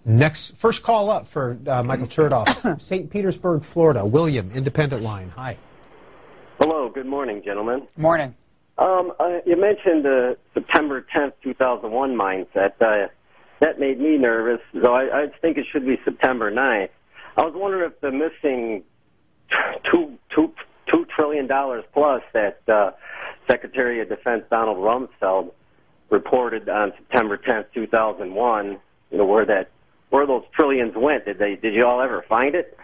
First call up for Michael Chertoff, St. Petersburg, Florida. William, Independent Line. Hi. Hello. Good morning, gentlemen. Morning. You mentioned the September 10th, 2001 mindset. That made me nervous, so I think it should be September 9th. I was wondering if the missing $2 trillion plus that Secretary of Defense Donald Rumsfeld reported on September 10th, 2001, where those trillions went. Did you all ever find it?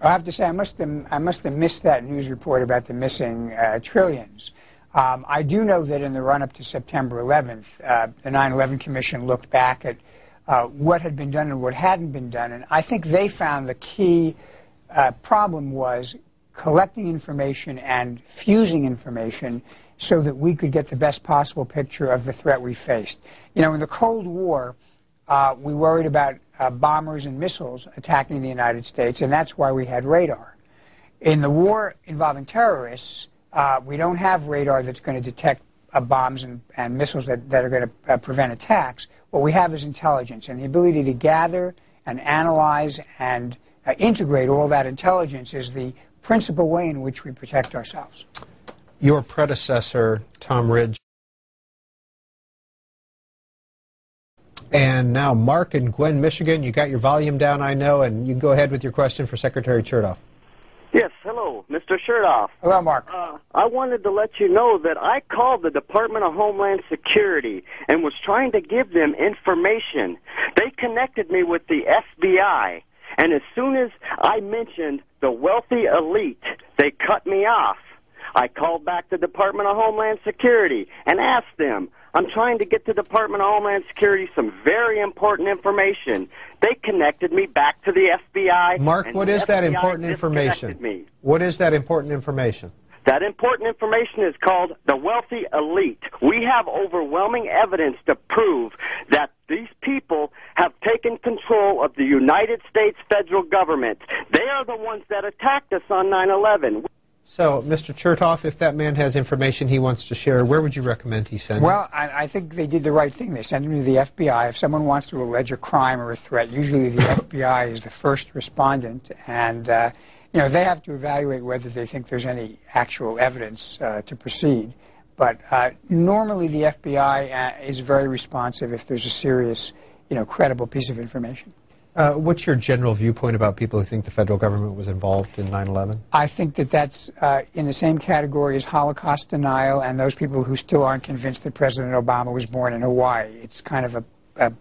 I have to say, I must have missed that news report about the missing trillions. I do know that in the run-up to September 11th, the 9/11 Commission looked back at what had been done and what hadn't been done, and I think they found the key problem was collecting information and fusing information so that we could get the best possible picture of the threat we faced. You know, in the Cold War, we worried about bombers and missiles attacking the United States, and that's why we had radar. In the war involving terrorists, we don't have radar that's going to detect bombs and missiles that are going to prevent attacks. What we have is intelligence, and the ability to gather and analyze and integrate all that intelligence is the principal way in which we protect ourselves. Your predecessor, Tom Ridge. And now Mark in Gwen, Michigan. You got your volume down, I know, and you can go ahead with your question for Secretary Chertoff. Yes, hello, Mr. Chertoff. Hello, Mark. I wanted to let you know that I called the Department of Homeland Security and was trying to give them information. They connected me with the FBI, and as soon as I mentioned the wealthy elite, they cut me off. I called back the Department of Homeland Security and asked them, I'm trying to get the Department of Homeland Security some very important information. They connected me back to the FBI. Mark, what is that important information? What is that important information? That important information is called the wealthy elite. We have overwhelming evidence to prove that these people have taken control of the United States federal government. They are the ones that attacked us on 9/11. So, Mr. Chertoff, if that man has information he wants to share, where would you recommend he send it? Well, I think they did the right thing. They sent him to the FBI. If someone wants to allege a crime or a threat, usually the FBI is the first respondent, and they have to evaluate whether they think there's any actual evidence to proceed. But normally the FBI is very responsive if there's a serious, credible piece of information. What's your general viewpoint about people who think the federal government was involved in 9/11? I think that that's in the same category as Holocaust denial and those people who still aren't convinced that President Obama was born in Hawaii. It's kind of a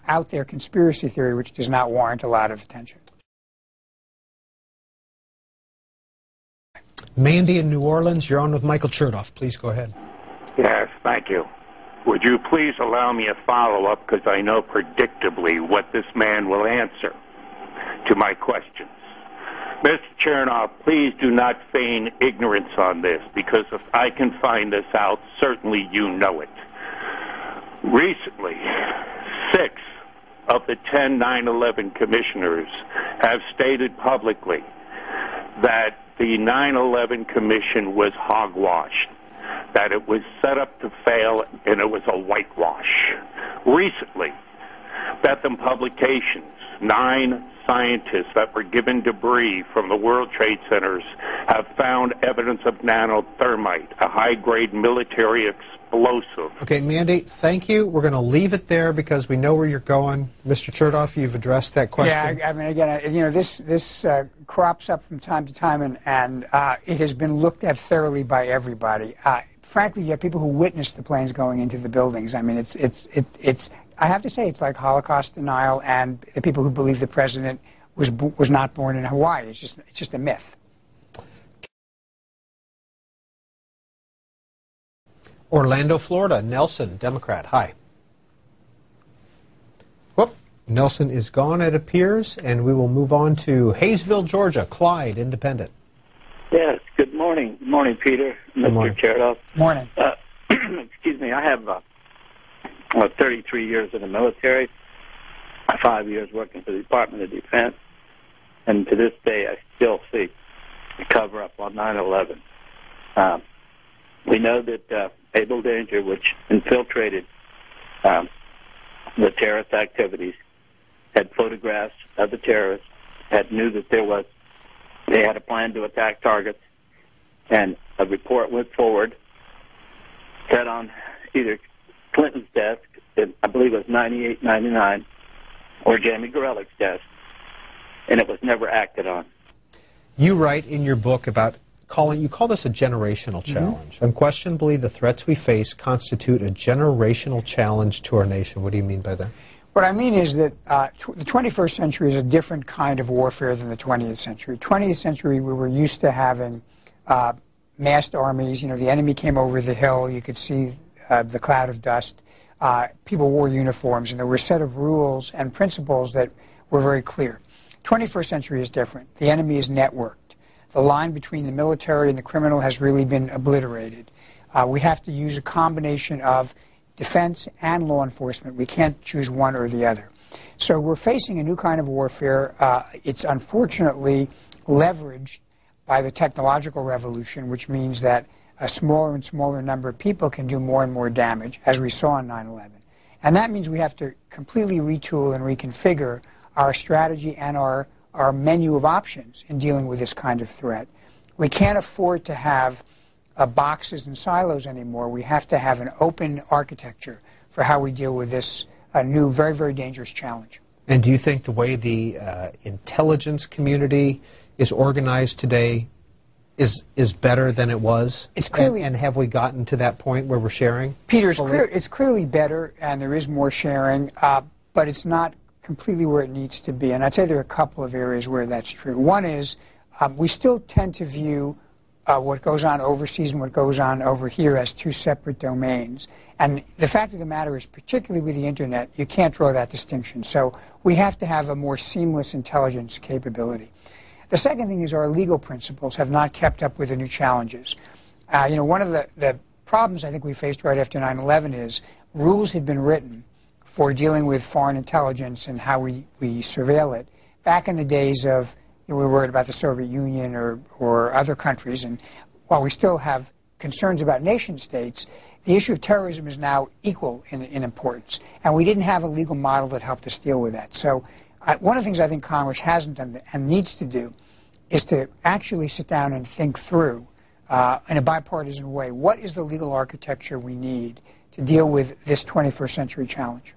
out there conspiracy theory which does not warrant a lot of attention. Mandy in New Orleans, you're on with Michael Chertoff. Please go ahead. Yes, thank you. Would you please allow me a follow-up, because I know predictably what this man will answer to my questions. Mr. Chernoff, please do not feign ignorance on this, because if I can find this out, certainly you know it. Recently, 6 of the 10 9/11 commissioners have stated publicly that the 9/11 Commission was hogwashed, that it was set up to fail, and it was a whitewash. Recently, Bethlehem Publications, 9 scientists that were given debris from the World Trade Centers have found evidence of nanothermite, a high-grade military explosive. Okay, Mandy, thank you. We're going to leave it there because we know where you're going. Mr. Chertoff, you've addressed that question. Yeah, I mean, again, this crops up from time to time, and it has been looked at thoroughly by everybody. Frankly, you have people who witnessed the planes going into the buildings. I mean, it's. I have to say, it's like Holocaust denial and the people who believe the president was not born in Hawaii. It's just a myth. Orlando, Florida. Nelson, Democrat. Hi. Whoop. Nelson is gone, it appears, and we will move on to Hayesville, Georgia. Clyde, Independent. Yes, good morning. Good morning, Peter. Mr. Chertoff. Morning. Excuse me, I have 33 years in the military, 5 years working for the Department of Defense, and to this day I still see the cover-up on 9/11. We know that Abel Danger, which infiltrated the terrorist activities, had photographs of the terrorists, knew that they had a plan to attack targets, and a report went forward, sat on either Clinton's desk, I believe it was 98, 99, or Jamie Gorelick's desk, and it was never acted on. You write in your book about you call this a generational challenge. Unquestionably, the threats we face constitute a generational challenge to our nation. What do you mean by that? What I mean is that the 21st century is a different kind of warfare than the 20th century. 20th century, we were used to having massed armies. You know, the enemy came over the hill. You could see the cloud of dust. People wore uniforms, and there were a set of rules and principles that were very clear. 21st century is different. The enemy is networked. The line between the military and the criminal has really been obliterated. We have to use a combination of defense and law enforcement. We can't choose one or the other. So we're facing a new kind of warfare. It's unfortunately leveraged by the technological revolution, which means that a smaller and smaller number of people can do more and more damage, as we saw on 9/11. And that means we have to completely retool and reconfigure our strategy and our menu of options in dealing with this kind of threat. We can't afford to have boxes and silos anymore. We have to have an open architecture for how we deal with this new, very, very dangerous challenge. And do you think the way the intelligence community is organized today is better than it was? It's clearly, and have we gotten to that point where we're sharing? Peter, it's clearly better, and there is more sharing, but it's not completely where it needs to be. And I'd say there are a couple of areas where that's true. One is we still tend to view what goes on overseas and what goes on over here as two separate domains. And the fact of the matter is, particularly with the Internet, you can't draw that distinction. So we have to have a more seamless intelligence capability. The second thing is our legal principles have not kept up with the new challenges. One of the problems I think we faced right after 9/11 is rules had been written for dealing with foreign intelligence and how we surveil it back in the days of we were worried about the Soviet Union or other countries. And while we still have concerns about nation states, the issue of terrorism is now equal in importance. And we didn't have a legal model that helped us deal with that. So one of the things I think Congress hasn't done and needs to do is to actually sit down and think through in a bipartisan way, what is the legal architecture we need to deal with this 21st century challenge?